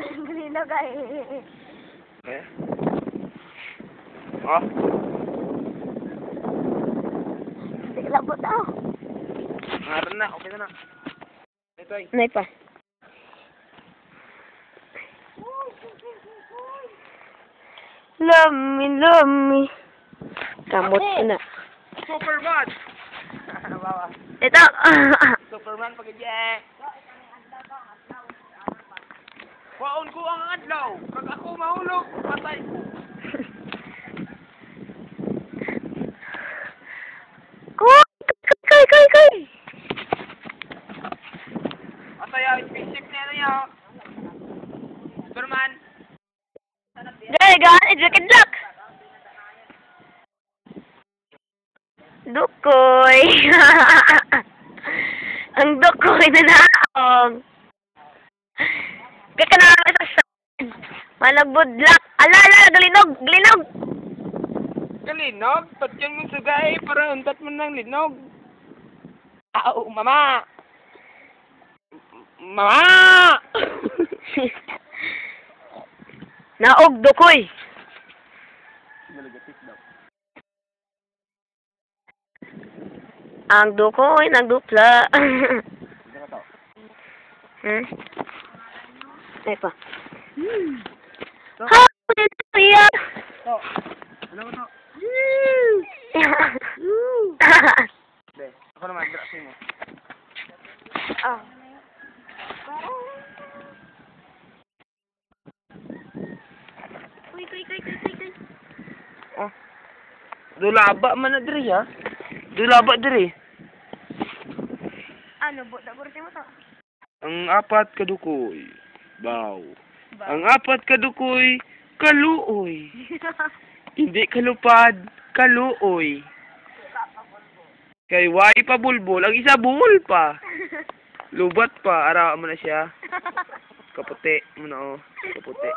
Galinog ay. Eh? Oh? Labot ah. Ngaran na, okay na. Ito ay. Nay pa. Love me. Kamot ko na. Superman! Bawa. Ito. Superman pag-ije. Waon ko ang adlaw. Pag ako mahulog, patay ko. Koy. Atay ang spaceship niya na yan. Superman. Gaya, it's luck. Dukoy. Ang dukoy na naong. Kaya ka na sa saan. Malabudlak. Ala, galinog. Kalinog? Ba't yung mong sagay? Para untat mo ng linog. Aw, mama! Mama! Naog, dukoy. Ang dukoy, nagdupla. Ay pa. Ha! Kuya! To. Ano mo to? Be, ako naman, brasin mo. Ah. Kuy. Oh. Dulaba man na diri ha. Dulaba diri. Ano, buta mo to? Ang apat kadukoy. Baw. Ang apat kadukoy, kaluoy. Hindi kalupad, kaluoy. Kay way pa bulbul, ang isa bungol pa. Lubat pa, ara mo na siya. Kaputi mo na oh, kaputi.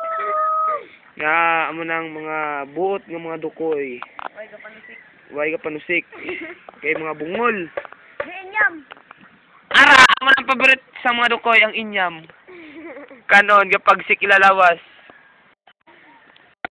Nga amo nang mga buot ng mga dukoy. Way ka panusik. Kay mga bungol. Inyam. Ara amo nang paborit sa mga dukoy ang inyam. Kanon kapag sik ilalawas.